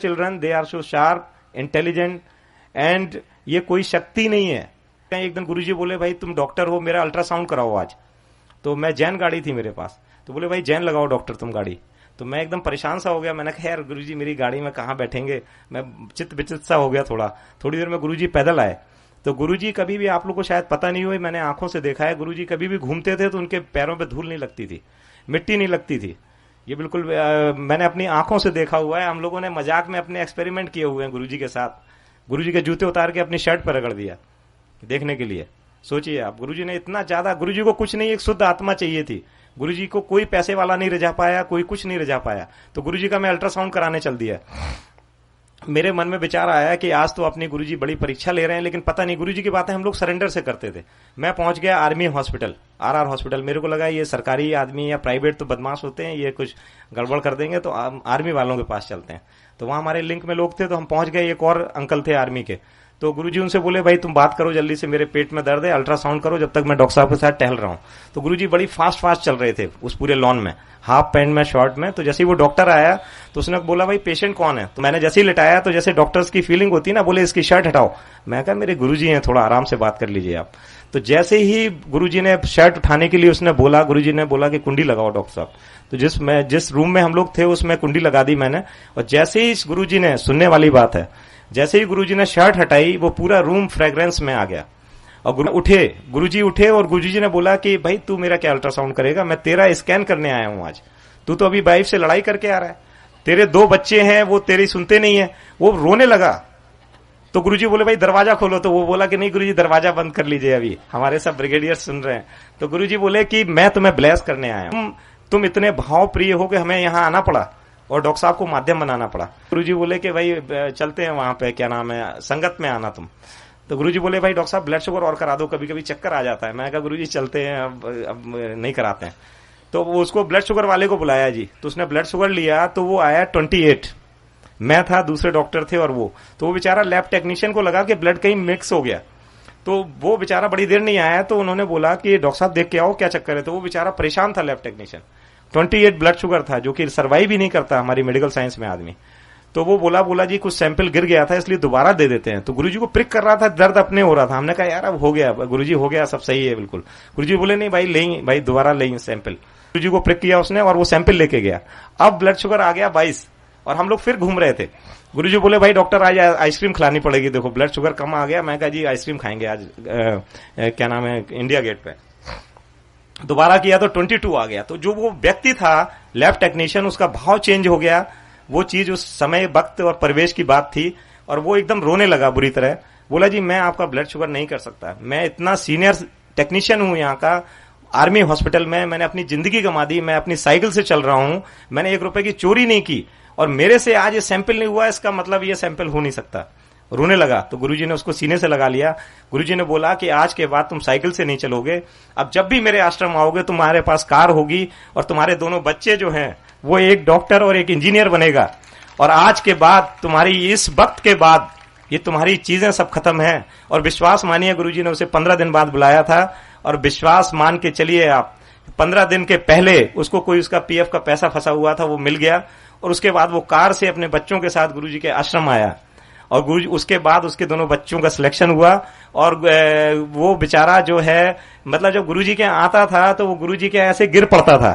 Children they are so sharp, intelligent, and ये कोई शक्ति नहीं है। एक दिन गुरुजी बोले भाई तुम डॉक्टर हो, मेरा अल्ट्रासाउंड कराओ आज। तो मैं जैन गाड़ी थी मेरे पास, तो बोले भाई जैन लगाओ डॉक्टर तुम गाड़ी। तो मैं एकदम परेशान सा हो गया, मैंने कहा यार गुरुजी मेरी गाड़ी में कहाँ बैठेंगे, मैं चित विचित सा हो गया थोड़ा। थोड़ी देर में गुरुजी पैदल आए। तो गुरुजी कभी भी, आप लोग को शायद पता नहीं हुई, मैंने आंखों से देखा है, गुरुजी कभी भी घूमते थे तो उनके पैरों पे धूल नहीं लगती थी, मिट्टी नहीं लगती थी। ये बिल्कुल मैंने अपनी आंखों से देखा हुआ है। हम लोगों ने मजाक में अपने एक्सपेरिमेंट किए हुए हैं गुरुजी के साथ। गुरुजी के जूते उतार के अपनी शर्ट पर रगड़ दिया देखने के लिए। सोचिए आप, गुरुजी ने इतना ज्यादा, गुरुजी को कुछ नहीं, एक शुद्ध आत्मा चाहिए थी। गुरुजी को कोई पैसे वाला नहीं रिझा पाया, कोई कुछ नहीं रिझा पाया। तो गुरुजी का मैं अल्ट्रासाउंड कराने चल दिया। मेरे मन में विचार आया कि आज तो अपनी गुरुजी बड़ी परीक्षा ले रहे हैं, लेकिन पता नहीं, गुरुजी की बातें हम लोग सरेंडर से करते थे। मैं पहुंच गया आर्मी हॉस्पिटल, आरआर हॉस्पिटल। मेरे को लगा ये सरकारी आदमी या प्राइवेट तो बदमाश होते हैं, ये कुछ गड़बड़ कर देंगे, तो आर्मी वालों के पास चलते हैं। तो वहां हमारे लिंक में लोग थे, तो हम पहुंच गए। एक और अंकल थे आर्मी के। तो गुरुजी उनसे बोले भाई तुम बात करो जल्दी से, मेरे पेट में दर्द है, अल्ट्रासाउंड करो जब तक मैं डॉक्टर साहब के साथ टहल रहा हूं। तो गुरुजी बड़ी फास्ट फास्ट चल रहे थे उस पूरे लॉन में, हाफ पैंट में, शॉर्ट में। तो जैसे ही वो डॉक्टर आया तो उसने बोला भाई पेशेंट कौन है। तो मैंने जैसे ही लिटाया, तो जैसे डॉक्टर्स की फीलिंग होती है ना, बोले इसकी शर्ट हटाओ। मैं कहा मेरे गुरुजी हैं, थोड़ा आराम से बात कर लीजिए आप। तो जैसे ही गुरुजी ने शर्ट उठाने के लिए उसने बोला, गुरुजी ने बोला कि कुंडी लगाओ डॉक्टर साहब। तो जिस रूम में हम लोग थे उसमें कुंडी लगा दी मैंने। और जैसे ही गुरुजी ने, सुनने वाली बात है, जैसे ही गुरुजी ने शर्ट हटाई, वो पूरा रूम फ्रेग्रेंस में आ गया। और गुरुजी उठे और गुरुजी ने बोला कि भाई तू मेरा क्या अल्ट्रासाउंड करेगा, मैं तेरा स्कैन करने आया हूं आज। तू तो अभी वाइफ से लड़ाई करके आ रहा है, तेरे 2 बच्चे हैं, वो तेरी सुनते नहीं है। वो रोने लगा। तो गुरुजी बोले भाई दरवाजा खोलो। तो वो बोला कि नहीं गुरुजी दरवाजा बंद कर लीजिए, अभी हमारे सब ब्रिगेडियर सुन रहे हैं। तो गुरुजी बोले कि मैं तुम्हें ब्लेस करने आया हूं, तुम इतने भाव प्रिय हो कि हमें यहां आना पड़ा और डॉक्टर साहब को माध्यम बनाना पड़ा। गुरुजी बोले कि भाई चलते हैं वहां पे, क्या नाम है, संगत में आना तुम। तो गुरुजी बोले भाई डॉक्टर साहब ब्लड शुगर और करा दो, कभी कभी चक्कर आ जाता है। मैं कहा गुरुजी चलते हैं, अब नहीं कराते हैं। तो वो उसको ब्लड शुगर वाले को बुलाया जी। तो उसने ब्लड शुगर लिया, तो वो आया 28। मैं था, दूसरे डॉक्टर थे और वो। तो वो बेचारा लैब टेक्नीशियन को लगा कि ब्लड कहीं मिक्स हो गया। तो वो बेचारा बड़ी देर नहीं आया। तो उन्होंने बोला कि डॉक्टर साहब देख के आओ क्या चक्कर है। तो वो बेचारा परेशान था लैब टेक्नीशियन। 28 ब्लड शुगर था, जो कि सर्वाइव ही नहीं करता हमारी मेडिकल साइंस में आदमी। तो वो बोला जी कुछ सैंपल गिर गया था, इसलिए दोबारा दे देते हैं। तो गुरुजी को प्रिक कर रहा था, दर्द अपने हो रहा था। हमने कहा यार अब हो गया गुरुजी, हो गया, सब सही है बिल्कुल। गुरुजी बोले नहीं भाई लेंगे, भाई दोबारा लेंगे सैंपल। गुरुजी को प्रिक किया उसने और वो सैंपल लेके गया। अब ब्लड शुगर आ गया 22 और हम लोग फिर घूम रहे थे। गुरुजी बोले भाई डॉक्टर आज आइसक्रीम खिलानी पड़ेगी, देखो ब्लड शुगर कम आ गया। मैं कहा जी आइसक्रीम खाएंगे आज, क्या नाम है, इंडिया गेट पे। दोबारा किया तो 22 आ गया। तो जो वो व्यक्ति था लैब टेक्नीशियन, उसका भाव चेंज हो गया। वो चीज उस समय वक्त और परिवेश की बात थी और वो एकदम रोने लगा बुरी तरह। बोला जी मैं आपका ब्लड शुगर नहीं कर सकता, मैं इतना सीनियर टेक्नीशियन हूं यहाँ का, आर्मी हॉस्पिटल में मैंने अपनी जिंदगी गंवा दी, मैं अपनी साइकिल से चल रहा हूं, मैंने 1 रुपए की चोरी नहीं की और मेरे से आज ये सैंपल नहीं हुआ, इसका मतलब ये सैंपल हो नहीं सकता। रोने लगा। तो गुरुजी ने उसको सीने से लगा लिया। गुरुजी ने बोला कि आज के बाद तुम साइकिल से नहीं चलोगे, अब जब भी मेरे आश्रम आओगे तुम्हारे पास कार होगी और तुम्हारे दोनों बच्चे जो हैं वो एक डॉक्टर और एक इंजीनियर बनेगा। और आज के बाद तुम्हारी, इस वक्त के बाद ये तुम्हारी चीजें सब खत्म है। और विश्वास मानिए, गुरुजी ने उसे 15 दिन बाद बुलाया था और विश्वास मान के चलिए आप, 15 दिन के पहले उसको कोई उसका पीएफ का पैसा फंसा हुआ था, वो मिल गया। और उसके बाद वो कार से अपने बच्चों के साथ गुरुजी के आश्रम आया और गुरुजी, उसके बाद उसके दोनों बच्चों का सिलेक्शन हुआ। और वो बेचारा जो है, मतलब जब गुरुजी के आता था तो वो गुरुजी के ऐसे गिर पड़ता था,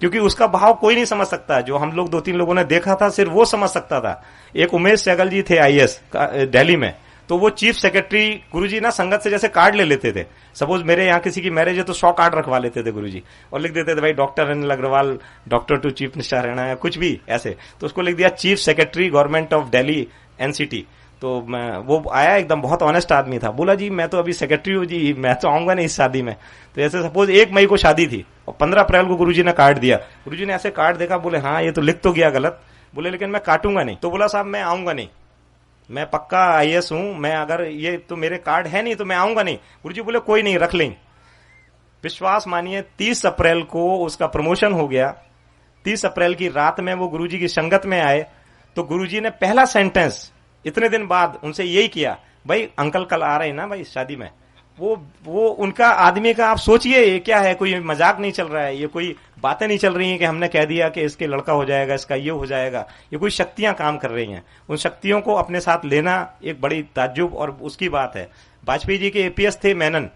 क्योंकि उसका भाव कोई नहीं समझ सकता। जो हम लोग 2-3 लोगों ने देखा था, सिर्फ वो समझ सकता था। एक उमेश सहगल जी थे आईएएस दिल्ली में, तो वो चीफ सेक्रेटरी, गुरुजी ना संगत से जैसे कार्ड ले लेते थे। सपोज मेरे यहाँ किसी की मैरिज है तो 100 कार्ड रखवा लेते थे गुरुजी और लिख देते थे भाई doctor Anil Agarwal, doctor to chief minister रहना है, कुछ भी ऐसे। तो उसको लिख दिया chief secretary government of Delhi NCT. तो वो आया, एकदम बहुत ऑनेस्ट आदमी था। बोला जी मैं तो अभी सेक्रेटरी हूँ जी, मैं तो आऊंगा नहीं इस शादी में। तो ऐसे सपोज 1 मई को शादी थी और 15 अप्रैल को गुरुजी ने कार्ड दिया। गुरुजी ने ऐसे कार्ड देखा, बोले हाँ ये तो लिख तो गया गलत, बोले लेकिन मैं काटूंगा नहीं। तो बोला साहब मैं आऊंगा नहीं, मैं पक्का आईएएस हूं, मैं अगर ये तो मेरे कार्ड है नहीं तो मैं आऊंगा नहीं। गुरुजी बोले कोई नहीं, रख लें। विश्वास मानिए 30 अप्रैल को उसका प्रमोशन हो गया। 30 अप्रैल की रात में वो गुरुजी की संगत में आए तो गुरुजी ने पहला सेंटेंस इतने दिन बाद उनसे यही किया, भाई अंकल कल आ रहे हैं ना भाई शादी में, वो उनका आदमी का आप सोचिए, ये क्या है, कोई मजाक नहीं चल रहा है, ये कोई बातें नहीं चल रही हैं कि हमने कह दिया कि इसके लड़का हो जाएगा, इसका ये हो जाएगा। ये कोई शक्तियां काम कर रही हैं। उन शक्तियों को अपने साथ लेना एक बड़ी ताज्जुब और उसकी बात है। वाजपेयी जी के एपीएस थे मेनन,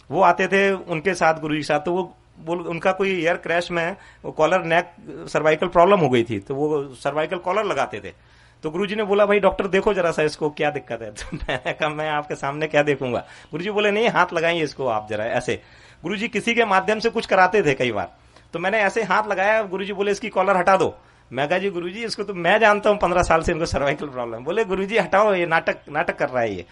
वो आते थे उनके साथ, गुरु जी के साथ, तो वो उनका कोई एयर क्रैश में वो कॉलर नेक सर्वाइकल प्रॉब्लम हो गई थी, तो वो सर्वाइकल कॉलर लगाते थे। तो गुरुजी ने बोला भाई डॉक्टर देखो जरा सा इसको क्या दिक्कत है। तो मैंने कहा मैं आपके सामने क्या देखूंगा। गुरुजी बोले नहीं, हाथ लगाइए इसको आप जरा ऐसे। गुरुजी किसी के माध्यम से कुछ कराते थे कई बार, तो मैंने ऐसे हाथ लगाया, गुरुजी बोले इसकी कॉलर हटा दो। मैं कहा जी गुरुजी इसको तो मैं जानता हूँ 15 साल से इनको सर्वाइकल प्रॉब्लम। बोले गुरुजी हटाओ, ये नाटक कर रहा है ये।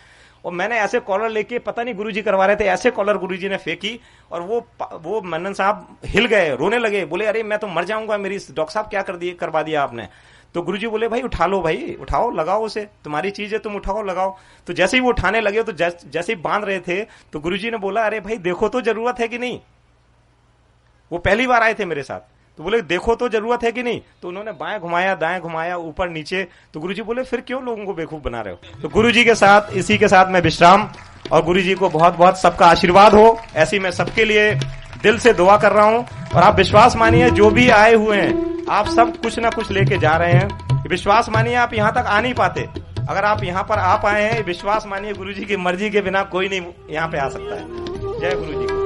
और मैंने ऐसे कॉलर लेके, पता नहीं गुरुजी करवा रहे थे, ऐसे कॉलर गुरुजी ने फेंकी और वो मन्नन साहब हिल गए, रोने लगे, बोले अरे मैं तो मर जाऊंगा, मेरी डॉक्टर साहब क्या करवा दिया आपने। तो गुरुजी बोले भाई उठा लो, भाई उठाओ, लगाओ उसे, तुम्हारी चीज है, तुम उठाओ लगाओ। तो जैसे ही वो उठाने लगे, तो जैसे ही बांध रहे थे, तो गुरुजी ने बोला अरे भाई देखो तो जरूरत है कि नहीं। वो पहली बार आए थे मेरे साथ, तो बोले देखो तो जरूरत है कि नहीं। तो उन्होंने बाएं घुमाया, दाएं घुमाया, ऊपर नीचे। तो गुरुजी बोले फिर क्यों लोगों को बेवकूफ बना रहे हो। तो गुरुजी के साथ, इसी के साथ मैं विश्राम, और गुरुजी को बहुत बहुत सबका आशीर्वाद हो, ऐसी मैं सबके लिए दिल से दुआ कर रहा हूं। और आप विश्वास मानिए, जो भी आए हुए हैं आप सब कुछ ना कुछ लेके जा रहे हैं। विश्वास मानिए, आप यहां तक आ नहीं पाते, अगर आप यहां पर आ पाए हैं, विश्वास मानिए गुरुजी की मर्जी के बिना कोई नहीं यहां पे आ सकता है। जय गुरुजी।